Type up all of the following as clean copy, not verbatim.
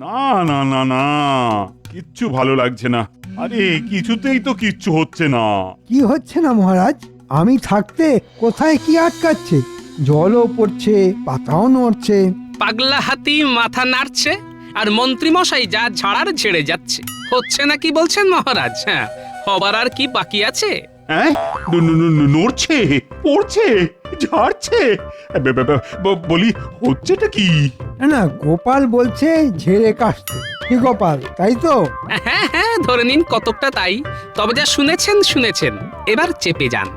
না না না না, কিচ্ছু ভালো লাগছে না। আরে কিছুতেই তো কিচ্ছু হচ্ছে না। কি হচ্ছে না মহারাজ? আমি থাকতে কোথায় কি আটকাচ্ছে? জলও পড়ছে, পাতাও নড়ছে। পাগলা হাতি মাথা নাড়ছে আর মন্ত্রী মশাই যা ঝাড়ার ঝেড়ে যাচ্ছে। হচ্ছে না কি বলছেন মহারাজ? হ্যাঁ, হবার আর কি বাকি আছে? হ্যাঁ, নড়ছে, পড়ছে, ঝাড়ছে, বলি হচ্ছেটা কি? না না, গোপাল বলছে ঝেড়ে কাটতে। কি গোপাল, তাই তো? হ্যাঁ হ্যাঁ, ধরে নিন কতকটা তাই। তবে যা শুনেছেন শুনেছেন, এবার চেপে যান।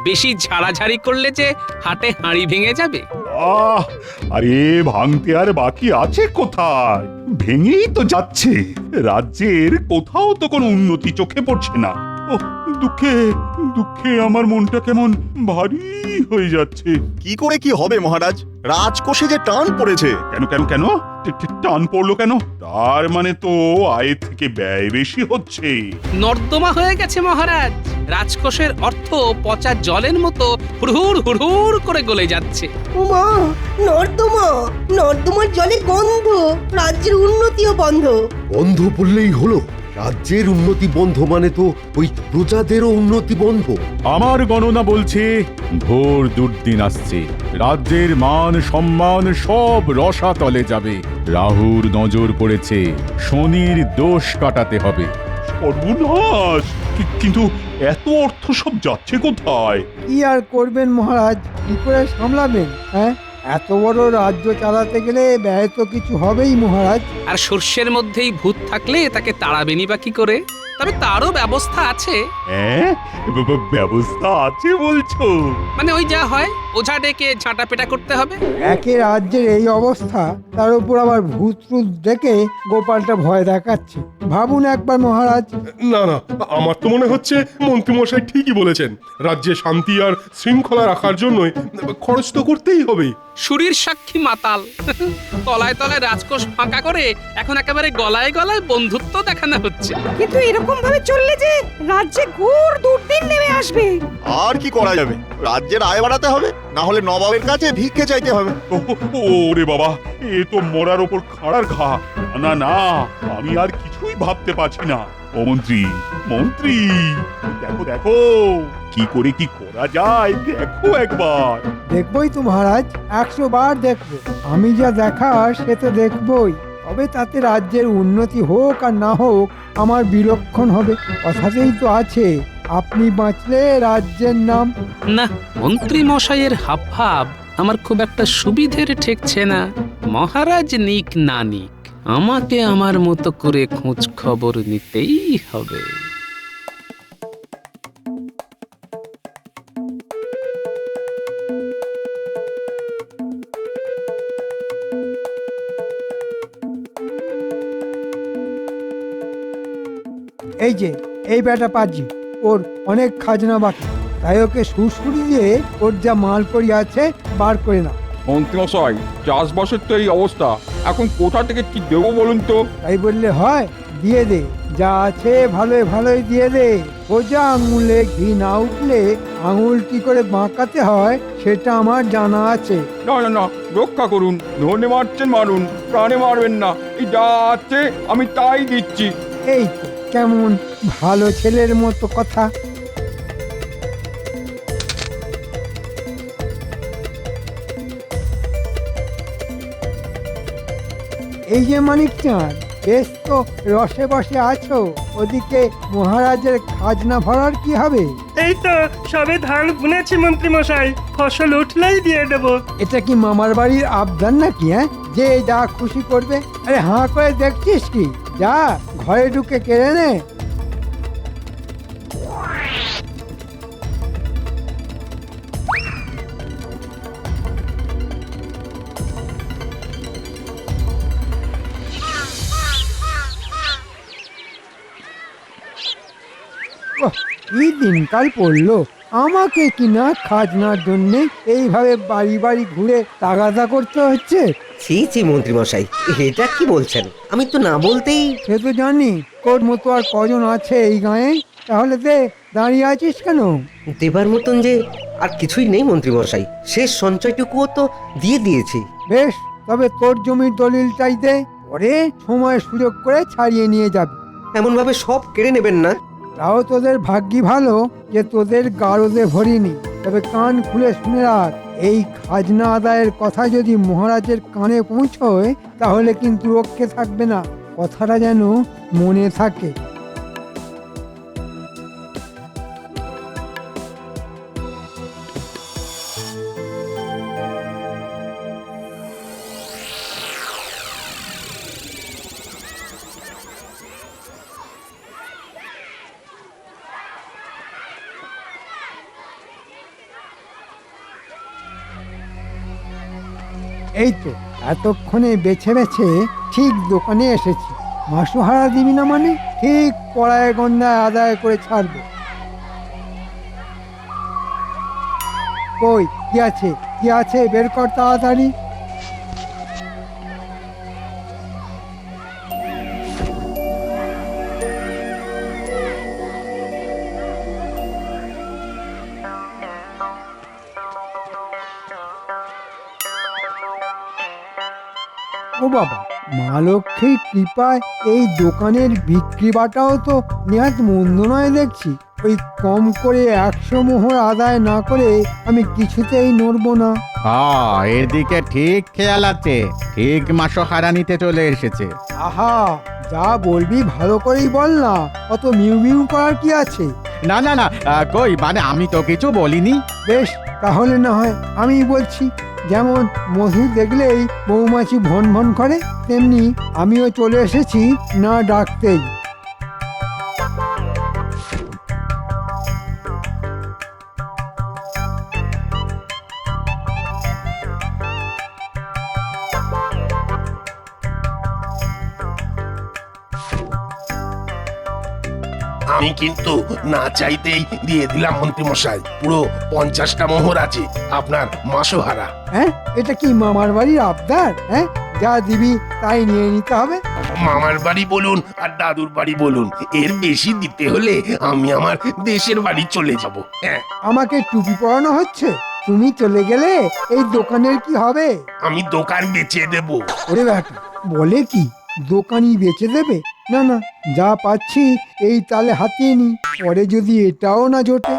বেশি ঝাড়াঝাড়ি করলে যে হাটে হাঁড়ি ভেঙে যাবে। আরে ভাঙতে আর বাকি আছে কোথায়? ভেঙেই তো যাচ্ছে। রাজ্যের কোথাও তো কোনো উন্নতি চোখে পড়ছে না। ও দুঃখে দুঃখে আমার মনটা কেমন ভারী হয়ে যাচ্ছে। কি করে কি হবে মহারাজ? রাজকোষে যে টান পড়েছে। কেন কেন কেন টান পড়লো কেন? তার মানে তো আয় থেকে ব্যয় বেশি হচ্ছে। নর্দমা হয়ে গেছে মহারাজ। রাজকোষের অর্থ পচা জলের মতো হুড়হুড় হুড়হুড় করে গলে যাচ্ছে। উমা, নর্দমার জলে গন্ধ, রাজ্যের উন্নতিও বন্ধ। বন্ধ বললেই হলো? রাজ্যের উন্নতি বন্ধ মানে তো ওই প্রজাদেরও উন্নতি বন্ধ। আমার গণনা বলছে ঘোর দুর্দিন আসছে। রাজ্যের মান সম্মান সব রসাতলে যাবে। রাহুর নজর পড়েছে, শনির দোষ কাটাতে হবে। সর্বনাশ! কিন্তু এত অর্থ সব যাচ্ছে কোথায়? কি আর করবেন মহারাজ? কি করে সামলাবেন? হ্যাঁ, এত বড় রাজ্য চালাতে গেলে ব্যয় তো কিছু হবেই মহারাজ। আর সর্ষের মধ্যেই ভূত থাকলে তাকে তাড়াবেনি বা কি করে? তবে তারও ব্যবস্থা আছে। হ্যাঁ, ব্যবস্থা আছে বলছো? মানে ওই যা হয়, ওঝা ডেকে ঝাঁটা পেটা করতে হবে। একে রাজ্যের এই অবস্থা, তার উপর আবার ভূত টুত ডেকে গোপালটা ভয় দেখাচ্ছে। ভাবুন একবার মহারাজ। না না, আমার তো মনে হচ্ছে মন্ত্রীমশাই ঠিকই বলেছেন। রাজ্যে শান্তি আর শৃঙ্খলা রাখার জন্যই খরচ তো করতেই হবে। সুরীর সাক্ষী মাতাল। তলায় তলায় রাজকোষ ফাঁকা করে এখন একেবারে গলায় গলায় বন্ধুত্ব দেখানো হচ্ছে। কিন্তু এরকম ভাবে চললে যে রাজ্যে ঘোর দুর্দিন নেমে আসবে। আর কি করা যাবে? রাজ্যের আয় বাড়াতে হবে, না হলে নবাবের কাছে ভিক্ষে চাইতে হবে। ওরে বাবা, এ তো মরার ওপর খাড়ার ঘা। না না, আমি আর কিছুই ভাবতে পারছি না। ও মন্ত্রী, মন্ত্রী, দেখো দেখো কি করে কি করা যায়, দেখো একবার। দেখবই তো মহারাজ, 100 বার দেখবো। আমি যা দেখার সে তো দেখবই। তবে তাতে রাজ্যের উন্নতি হোক আর না হোক, আমার বিলক্ষণ হবে। কথাতেই তো আছে, আপনি বাঁচলে রাজ্যের নাম। না, মন্ত্রী মশাইয়ের হাবভাব আমার খুব একটা সুবিধের ঠেকছে না। মহারাজ নিক না নিক, আমাকে আমার মতো করে খোঁজ খবর নিতেই হবে। এই যে এই বেটা পাজি, ওর অনেক খাজনা বাকি, তাই ওকে সুরসুরি দিয়ে ওর যা মাল করি আছে বার করে না। মন্ত্রীমশাই, চাষবাসের তো এই অবস্থা, এখন কোথা থেকে কি দেবো বলুন তো? তাই বললে হয়? দিয়ে দে, যা আছে ভালোই ভালোই দিয়ে দে। সোজা আঙুলে ঘি না উঠলে আঙুল কি করে বাঁকাতে হয় সেটা আমার জানা আছে। না না না, রক্ষা করুন। ধনে মারছেন মারুন, প্রাণে মারবেন না। এই যা আছে আমি তাই দিচ্ছি। এই তো কেমন ভালো ছেলের মতো কথা। এই যে মানিক চাঁদ, বেশ তো রসে বসে আছো। ওদিকে মহারাজের খাজনা ভরার কি হবে? এই তো সবে ধান বুনেছি মন্ত্রী মশাই, ফসল উঠলেই দিয়ে দেব। এটা কি মামার বাড়ির আবদার নাকি? হ্যাঁ, যে যা খুশি করবে। আরে হাঁ করে দেখছিস কি? যা ঘরে ঢুকে কেড়ে নে। কি দিনকাল পড়লো, আমাকে কিনা খাজনার জন্য এইভাবে বাড়ি বাড়ি ঘুরে তাগাদা করতে হচ্ছে। ছি ছি মন্ত্রী মশাই, এটা কি বলছেন? আমি তো না বলতেই। সে তো জানি, তোর মতো আর কজন আছে এই গায়ে? তাহলে দে, দাঁড়িয়ে আছিস কেন? দেবার মতন যে আর কিছুই নেই মন্ত্রী মশাই, শেষ সঞ্চয়টুকুও তো দিয়ে দিয়েছি। বেশ, তবে তোর জমির দলিল চাইতে। পরে সময় সুযোগ করে ছাড়িয়ে নিয়ে যাবে। এমন ভাবে সব কেড়ে নেবেন না। তাও তোদের ভাগ্যি ভালো যে তোদের গারদে ভরিনি। তবে কান খুলে শুনে রাখ, এই খাজনা আদায়ের কথা যদি মহারাজের কানে পৌঁছয় তাহলে কিন্তু রক্ষে থাকবে না। কথাটা যেন মনে থাকে। এই তো এতক্ষণে বেছে বেছে ঠিক দোকানে এসেছি। মাসুহারা দিবি না মানে? ঠিক পড়ায় গন্ডায় আদায় করে ছাড়বো। কই কি আছে, কি আছে বের কর তাড়াতাড়ি। ও বাবা, মা লক্ষ্মীর কৃপায় এই দোকানের বিক্রি বাটাও তো নেহাত মন্দ নয় দেখছি। ওই কম করে 100 মোহর আদায় না করে আমি কিছুতেই নড়বো না। এর দিকে ঠিক খেয়াল আছে, ঠিক মাসহারা নিতে চলে এসেছে। আহা, যা বলবি ভালো করেই বল না, অত মিউ মিউ করার কি আছে? না না না, কই মানে আমি তো কিছু বলিনি। বেশ, তাহলে না হয় আমি বলছি। যেমন মধু দেখলেই মৌমাছি ভন ভন করে, তেমনি আমিও চলে এসেছি না ডাকতেই। আমি কিন্তু না চাইতেই দিয়ে দিলাম মন্ত্রীমশাই। পুরো 50টা মোহর আছে আপনার মাসোহারা। হ্যাঁ, এটা কি মামার বাড়ির আবদার? হ্যাঁ, যা দিবি তাই নিয়ে নিতে হবে। মামার বাড়ি বলুন আর দাদুর বাড়ি বলুন, এর বেশি দিতে হলে আমি আমার দেশের বাড়ি চলে যাব। হ্যাঁ, আমাকে টুপি পরানো হচ্ছে? তুমি চলে গেলে এই দোকানের কি হবে? আমি দোকান বেচে দেব। ওরে বেটা, বলে কি দোকানই বেচে দেবে? না না, যা পাচ্ছি এই তালে হাতিয়ে নি, পরে যদি এটাও না জোটে।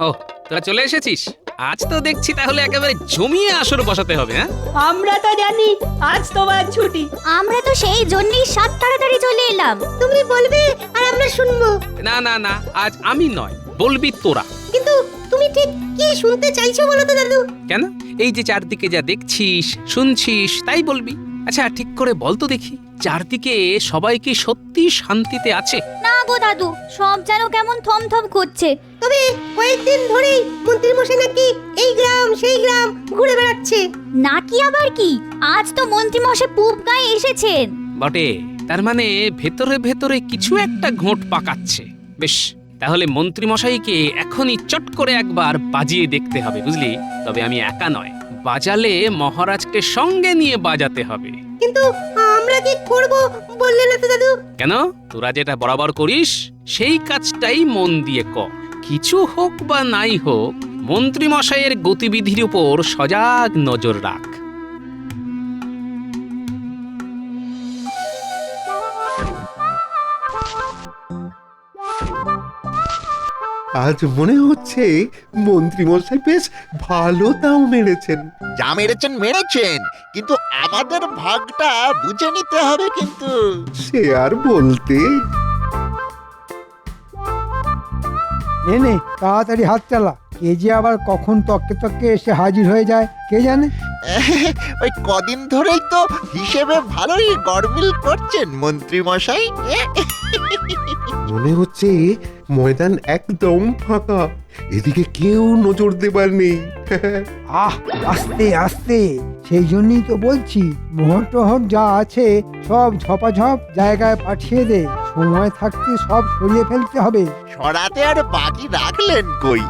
ও, তোরা চলে এসেছিস? আজ তো দেখছি তাহলে একেবারে জমিয়ে আসর বসাতে হবে। হ্যাঁ, আমরা তো জানি আজ তোমার ছুটি। আমরা তো সেই জন্যই সাত তাড়াতাড়ি চলে এলাম। তুমি বলবে আর আমরা শুনবো। না না না, আজ আমি নয়, বলবি তোরা। কিন্তু তুমি ঠিক কি শুনতে চাইছো বলো তো দাদু? কেন? এই যে চারদিকে যা দেখছিস শুনছিস তাই বলবি। আচ্ছা ঠিক করে বল তো দেখি, চারদিকে সবাই কি সত্যি শান্তিতে আছে? না গো দাদু, সব যেন কেমন থমথম করছে। তবে কয়েকদিন ধরেই মন্ত্রীমশাই নাকি এই গ্রাম সেই গ্রাম ঘুরে বেড়াচ্ছে। নাকি আবার কি? আজ তো মন্ত্রীমশাই পূব গায়ে এসেছেন। বটে, তার মানে ভেতরে ভেতরে কিছু একটা ঘোট পাকাচ্ছে। বেশ, তাহলে মন্ত্রীমশাইকে এখনই চট করে একবার বাজিয়ে দেখতে হবে, বুঝলি? তবে আমি একা নয়, বাজালে মহারাজকে সঙ্গে নিয়ে বাজাতে হবে। কিন্তু আমরা কি করব বললে না তো দাদু? কেন? তোরা যেটা বরাবর করিস সেই কাজটাই মন দিয়ে কর। কিছু হোক বা নাই হোক, মন্ত্রীমশাইয়ের গতিবিধির উপর সজাগ নজর রাখ। আজ মনে হচ্ছে মন্ত্রীমশাই বেশ ভালো দাম মেরেছেন। যা মেরেছেন মেরেছেন, কিন্তু আমাদের ভাগটা বুঝে নিতে হবে কিন্তু। সে আর বলতে। নে নে, তাড়াতাড়ি হাত চালা। কে যে আবার কখন তককে তককে এসে হাজির হয়ে যায় কে জানে। ওই কদিন ধরেই তো হিসেবে ভালোই গড়বিল করছেন মন্ত্রী মশাই। মনে হচ্ছে ময়দান একদম ফাঁকা, এদিকে কেউ নজর দেবার নেই। আহ, আস্তে আস্তে, সেই জন্যই তো বলছি মোহর টোহর যা আছে সব ঝপাঝপ জায়গায় পাঠিয়ে দে। সময় থাকতে সব সরিয়ে ফেলতে হবে। সরাতে আর বাকি রাখলেন কই?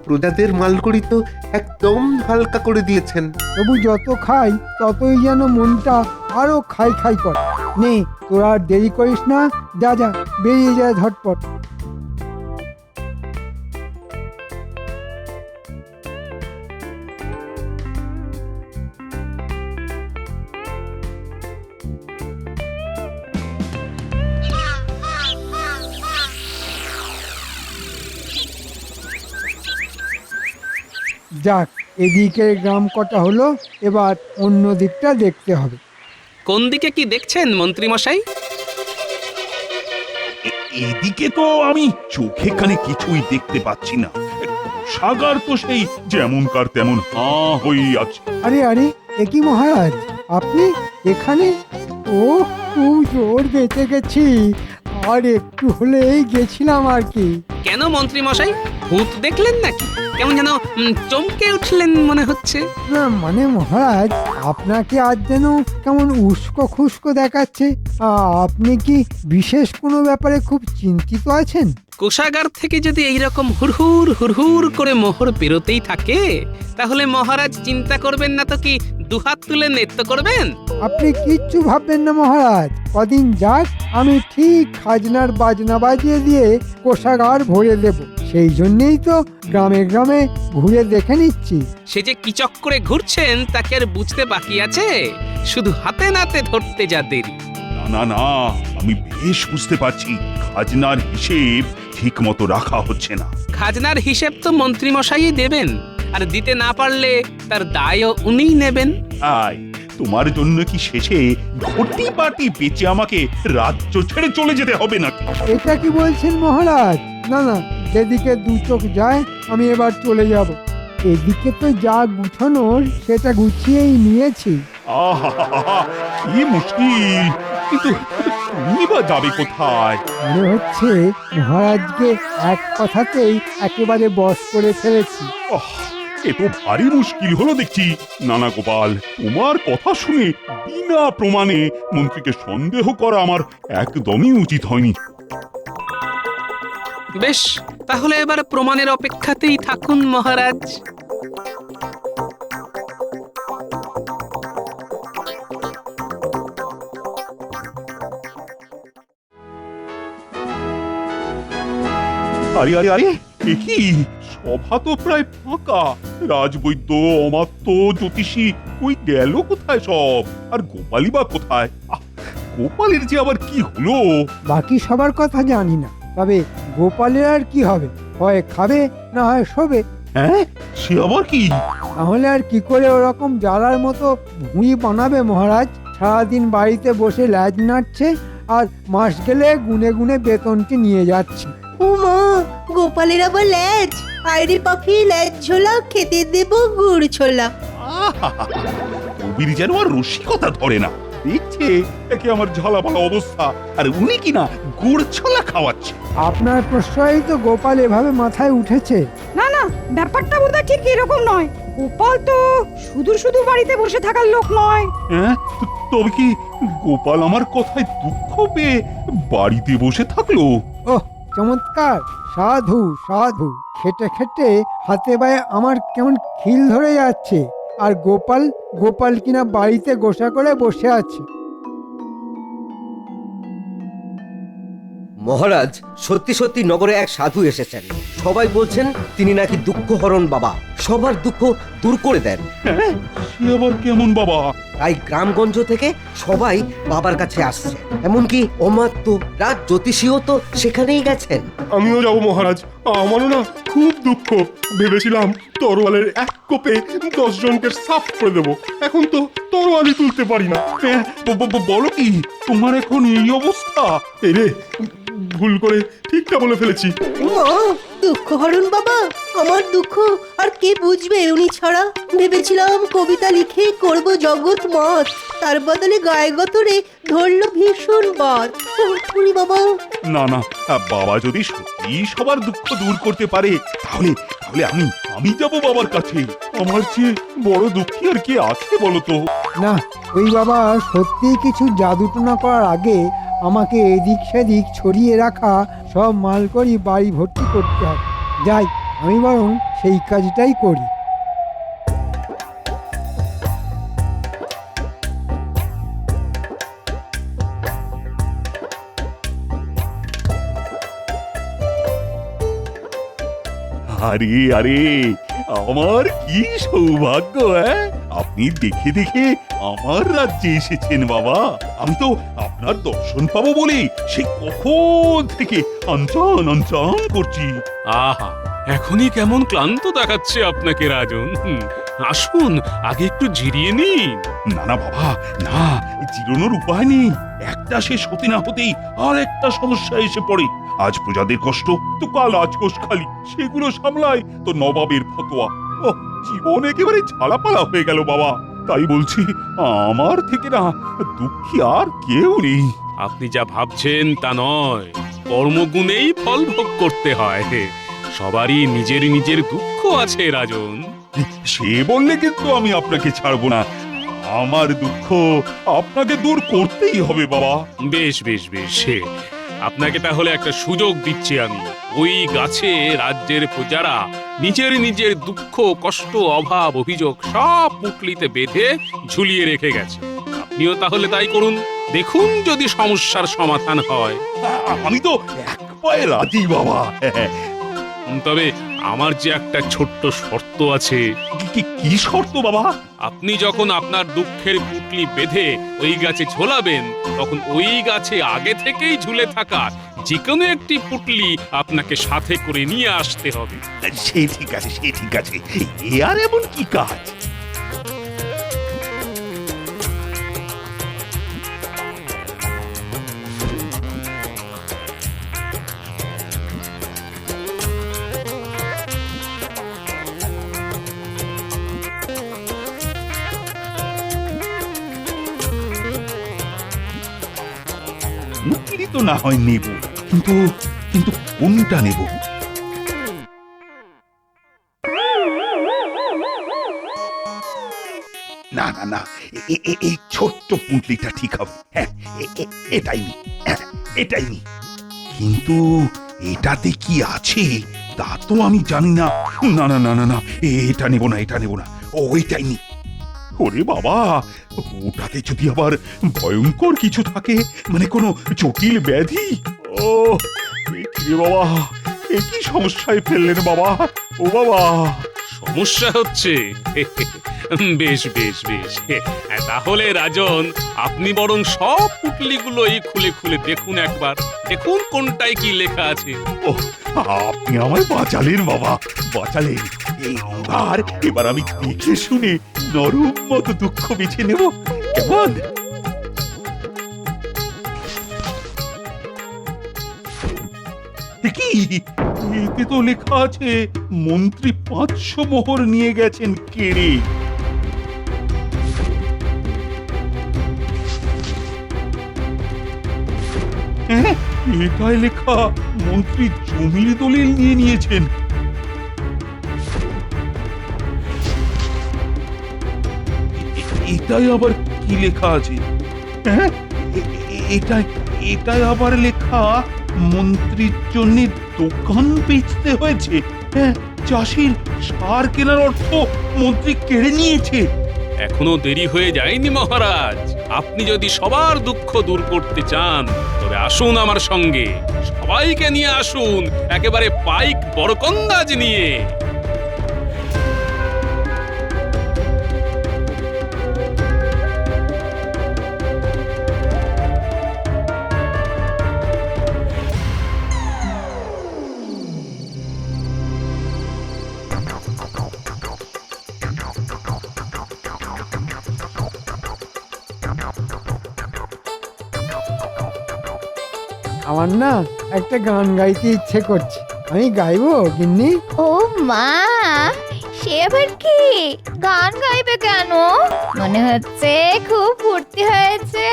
প্রজাদের মালকড়ি তো একদম হালকা করে দিয়েছেন। তবু যত খাই ততই যেন মনটা আরো খাই খাই করে। নে, তোরা আর দেরি করিস না, যা যা, বেরিয়ে যায় ঝটপট। যাক, এদিকের গ্রাম কটা হলো, এবার অন্য দিকটা দেখতে হবে। কোন দিকে কি দেখছেন মন্ত্রী মশাই? এদিকে তো আমি চোখে কানে কিছুই দেখতে পাচ্ছি না। সাগর তো সেই যেমনকার তেমন হাঁ হয়েই আছে। আরে আরে, এ কি মহারাজ, আপনি এখানে? ও, খুব জোর বেঁচে গেছি, আর একটু হলেই গেছিলাম আর কি। কেন মন্ত্রী মশাই, ভূত দেখলেন নাকি? কেমন যেন চমকে উঠলেন মনে হচ্ছে। না মানে মহারাজ, আপনাকে আজ যেন কেমন উস্কো খুস্কো দেখাচ্ছে। আপনি কি বিশেষ কোনো ব্যাপারে খুব চিন্তিত আছেন? কোষাগার থেকে যদি এইরকম হুড়হুড় হুড়হুড় করে মোহর বেরোতেই থাকে, তাহলে মহারাজ চিন্তা করবেন না তো কি দুহাত তুলে নৃত্য করবেন? আপনি কিচ্ছু ভাববেন না মহারাজ, কদিন যাক, আমি ঠিক খাজনার বাজনা বাজিয়ে দিয়ে কোষাগার ভরে দেব। সেই জন্যেই তো গ্রামে গ্রামে ঘুরে দেখে নিচ্ছি। সে যে কি চক্করে ঘুরছেন তাকে আর বুঝতে বাকি আছে, শুধু হাতে নাতে ধরতে যা দেরি। না না, আমি বেশ বুঝতে পারছি খাজনার হিসেব ঠিক মতো রাখা হচ্ছে না। খাজনার হিসেব তো মন্ত্রী মশাই দেবেন, আর দিতে না পারলে তার দায়ও উনিই নেবেন। আয়, তোমার জন্য কি শেষে ঘটি বাটি বেচে আমাকে রাজ্য ছেড়ে চলে যেতে হবে নাকি? এটা কি বলছেন মহারাজ? না না, যেদিকে দু চোখ যায় আমি এবার চলে যাব। এদিকে তো যা গুছানোর সেটা গুছিয়েই নিয়েছি। আহা, কি মুশকিল! কিন্তু তুমি বা যাবে কোথায়? মনে হচ্ছে মহারাজকে এক কথাতেই একেবারে বশ করে ফেলেছি। এ তো ভারী মুশকিল হলো দেখছি। নানা গোপাল, তোমার কথা শুনে বিনা প্রমাণে মন্ত্রীকে সন্দেহ করা আমার একদমই উচিত হয়নি। বেশ, তাহলে এবার প্রমাণের অপেক্ষাতেই থাকুন মহারাজ। আরে আরে আরে, এ কি? সভা তো প্রায় ফাঁকা। রাজবৈদ্য, অমাত্য, জ্যোতিষী ওই গেল কোথায় সব? আর গোপালই বা কোথায়? গোপালের যে আবার কি হলো? বাকি সবার কথা জানি না, তবে গোপালের আর কি হবে? হয় খাবে, না হয় শোবে। হ্যাঁ, সে আবার কি? তাহলে আর কি করে ওরকম জ্বালার মতো ভুঁড়ি বানাবে মহারাজ? সারাদিন বাড়িতে বসে ল্যাজ নাড়ছে, আর মাস গেলে গুনে গুনে বেতনটি নিয়ে যাচ্ছে। ও মা, গোপালের আবার ল্যাজ? আইরে পাখি, ল্যাজ ঝোলা খেতে দেব গুড় ছোলা। কবির যেন আর রসিকতা ধরে না। দেখছে একে আমার ঝালাপালা অবস্থা, আর উনি কিনা গুড় ছোলা খাওয়াচ্ছে। আপনার প্রশ্রয়ই তো গোপাল এভাবে মাথায় উঠেছে। না না, ব্যাপারটা বোধহয় ঠিক এরকম নয়। গোপাল তো শুধু শুধু বাড়িতে বসে থাকার লোক নয়। হ্যাঁ, তবে কি গোপাল আমার কথায় দুঃখ পেয়ে বাড়িতে বসে থাকলো? ওহ, চমৎকার! সাধু সাধু! খেটে খেটে হাতে পায়ে আমার কেমন খিল ধরে যাচ্ছে, আর গোপাল গোপাল কিনা বাড়িতে গোসা করে বসে আছে। মহারাজ, সত্যি সত্যি নগরে এক সাধু এসেছেন। সবাই বলছেন তিনি নাকি দুঃখহরণ বাবা, সবার দুঃখ দূর করে দেন। হ্যাঁ, সে আবার কেমন বাবা? তাই গ্রামগঞ্জ থেকে সবাই বাবার কাছে আসছে, এমনকি অমাত্য রাজ জ্যোতিষীও তো সেখানেই গেছেন। আমিও যাব মহারাজ, আমারও না খুব দুঃখ। ভেবেছিলাম তরোয়ালের এক কোপে 10 জনকে সাফ করে দেব, এখন তো তরোয়ালই তুলতে পারি না। হ্যাঁ, বলো কি, তোমার এখন এই অবস্থা? এই রে, ভুল করে ঠিকটা বলে ফেলেছি। মা, দুঃখ হরণ বাবা, আমার দুঃখ আর কে বুঝবে উনি ছাড়া? ভেবেছিলাম কবিতা লিখে করব জগৎ মত, তার বদলে গায়ে গতরে ধরলো ভীষণ বাদ। উনি বাবা। না না, বাবা যদি সত্যি সবার দুঃখ দূর করতে পারে, তাহলে তাহলে আমি যাব বাবার কাছে। আমার চেয়ে বড় দুঃখী আর কে আছে বলো তো? না, ওই বাবা সত্যি কিছু জাদুটনা করার আগে আমাকে এদিক সেদিক ছড়িয়ে রাখা সব মাল করি বাড়ি ভর্তি করতে হবে। যাই, আমি বরং সেই কাজটাই করি। আরে আরে, আমার কি সৌভাগ্য! হ্যাঁ, আপনি দেখে দেখে আমার রাজ্যে এসেছেন বাবা। আমি তো আপনার দর্শন পাবো বলে সে কখন থেকে আনচান আনচান করছি। আহা, এখনই কেমন ক্লান্ত দেখাচ্ছে আপনাকে রাজন। আসুন আগে একটু জিরিয়ে নিন। না না বাবা, না, জিরোনোর উপায় নেই। একটা শেষ হতে না হতেই আর একটা সমস্যা এসে পড়ে। আজ প্রজাদের কষ্ট তো কাল রাজকোষ খালি, সেগুলো সামলায় তো নবাবের ফতোয়া। ও, জীবন একেবারে ঝালাপালা হয়ে গেল বাবা। তাই বলছি, আমার থেকে না দুঃখী আর কেউ নেই। আপনি যা ভাবছেন তা নয়, কর্মগুণেই ফল ভোগ করতে হয়। সবারই নিজের নিজের দুঃখ আছে রাজন। সে বললে কিন্তু আমি আপনাকে ছাড়বো না। আমার দুঃখ আপনাকে দূর করতেই হবে বাবা। বেশ বেশ বেশ, আপনাকে তাহলে একটা সুযোগ দিচ্ছি আমি। ওই গাছে রাজ্যের প্রজারা নিজের নিজের দুঃখ, কষ্ট, অভাব, অভিযোগ সব পুটলিতে বেঁধে ঝুলিয়ে রেখে গেছে। আপনিও তাহলে তাই করুন, দেখুন যদি সমস্যার সমাধান হয়। আমি তো এক পায়ে রাজি বাবা। তবে আমার যে একটা ছোট্ট শর্ত আছে। কি শর্ত বাবা? আপনি যখন আপনার দুঃখের পুটলি বেঁধে ওই গাছে ঝোলাবেন, তখন ওই গাছে আগে থেকেই ঝুলে থাকা যে কোনো একটি পুটলি আপনাকে সাথে করে নিয়ে আসতে হবে। সে ঠিক আছে, সে ঠিক আছে। এ আর এমন কি কাজ? মুক্তিরই তো না হয় নেব, কিন্তু কিন্তু কোনটা নেব? না না না, এই ছোট্ট পুঁটলিটা ঠিক হবে। হ্যাঁ, এটাই নি, এটাই নি। কিন্তু এটাতে কি আছে তা তো আমি জানি না। না না না না না, এটা নেব না, এটা নেব না। ওইটাই নি। ওরে বাবা, ওটাতে যদি আবার ভয়ঙ্কর কিছু থাকে, মানে কোনো জটিল ব্যাধি। ও বাবা, এ কি সমস্যায় ফেললেন বাবা? ও বাবা, সমস্যা হচ্ছে? বেশ বেশ বেশ, তাহলে রাজন আপনি বরং সব পুটলিগুলোই খুলে খুলে দেখুন একবার, দেখুন কোনটায় কি লেখা আছে। ও, আপনি আমায় বাঁচালেন বাবা, বাঁচালেন। এবার আমি দেখে শুনে নরম মতো দুঃখ বেছে নেব, কেমন? কি এতে তো লেখা আছে মন্ত্রী 500 মোহর নিয়ে গেছেন কেড়ে। হ্যাঁ, এটাই লেখা মন্ত্রী জমির দলিল নিয়ে নিয়েছেন। এটাই আবার কি লেখা আছে? হ্যাঁ, এটাই আবার লেখা মন্ত্রীর জন্য দোকান বেচতে হয়েছে। হ্যাঁ, চাষির সার কেনার অর্থ মন্ত্রী কেড়ে নিয়েছে। এখনো দেরি হয়ে যায়নি মহারাজ। আপনি যদি সবার দুঃখ দূর করতে চান, তবে আসুন আমার সঙ্গে। সবাইকে নিয়ে আসুন, একেবারে পাইক বরকন্দাজ নিয়ে। আমার না একটা গান গাইতে ইচ্ছে করছে, আমি গাইবো গিন্নি? ও মা, সে আবার কি গান গাইবে কেন? মনে হচ্ছে খুব ফুর্তি হয়েছে।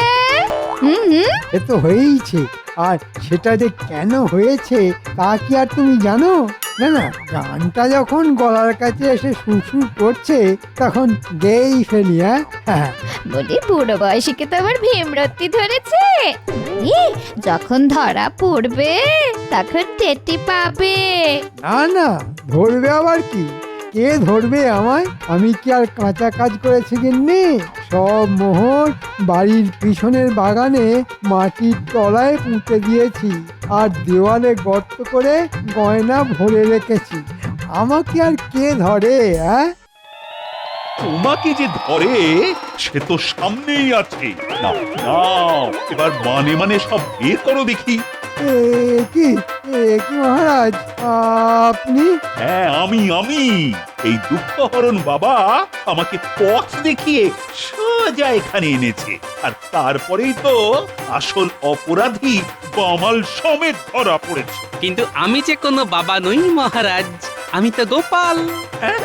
এ তো হয়েইছে, আর সেটা যে কেন হয়েছে তা কি আর তুমি জানো? না না, গানটা যখন গলার কাছে এসে সুরসুর করছে তখন গেয়েই ফেলি। হ্যাঁ, বলি বুড়ো বয়সীকে তো আবার ভীমরতি ধরেছে। যখন ধরা পড়বে তখন টেটি পাবে। না না, ধরবে আবার কি? কে ধরবে আমায়? আমি কি আর কাঁচা কাজ করেছি গিন্নি? সব মোহর বাড়ির পিছনের বাগানে মাটির তলায় পুঁতে দিয়েছি, আর দেওয়ালে গর্ত করে গয়না ভরে রেখেছি। আমাকে আর কে ধরে? তোমাকে যে ধরে সে তো সামনেই আছে। না, এবার মানে সব বের করো দেখি। কি কি মহারাজ, আপনি? হ্যাঁ, আমি এই দুঃখহরণ বাবা আমাকে পথ দেখিয়ে সোজা এখানে এনেছে, আর তারপরেই তো আসল অপরাধী বামাল সমেত ধরা পড়েছে। কিন্তু আমি যে কোনো বাবা নই মহারাজ, আমি তো গোপাল। হ্যাঁ,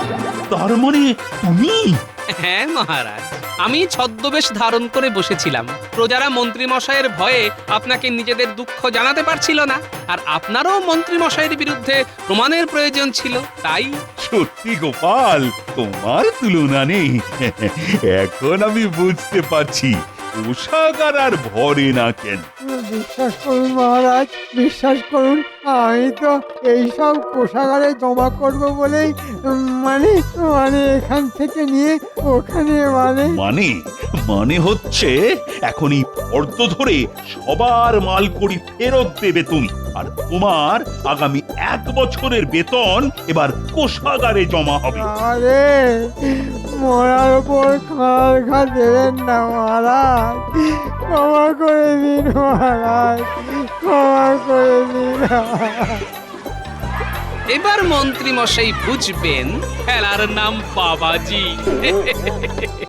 তার মানে তুমি? হ্যাঁ মহারাজ, আমি ছদ্মবেশ ধারণ করে বসেছিলাম। প্রজারা মন্ত্রী মশাইয়ের ভয়ে আপনাকে নিজেদের দুঃখ জানাতে পারছিল না, আর আপনারও মন্ত্রী মশাইয়ের বিরুদ্ধে প্রমাণের প্রয়োজন ছিল, তাই। সত্যি গোপাল, তোমার তুলনা নেই। এখন আমি বুঝতে পারছি কোষাগার আর ভরে না কেন। বিশ্বাস করুন মহারাজ, বিশ্বাস করুন, আমি তো এইসব কোষাগারে জমা করব বলেই মানে মানে এখান থেকে নিয়ে ওখানে মানে হচ্ছে এখন এই ফর্দ ধরে সবার মালকড়ি ফেরত দেবে তুমি, আর তোমার আগামী 1 বছরের বেতন এবার কোষাগারে জমা হবে। আরে মরার উপর খাল ঘা দেবেন না মহারাজ, ক্ষমা করে দিন মহারাজ, ক্ষমা করে দিন। এবার মন্ত্রী মশাই বুঝবেন খেলার নাম বাবাজি।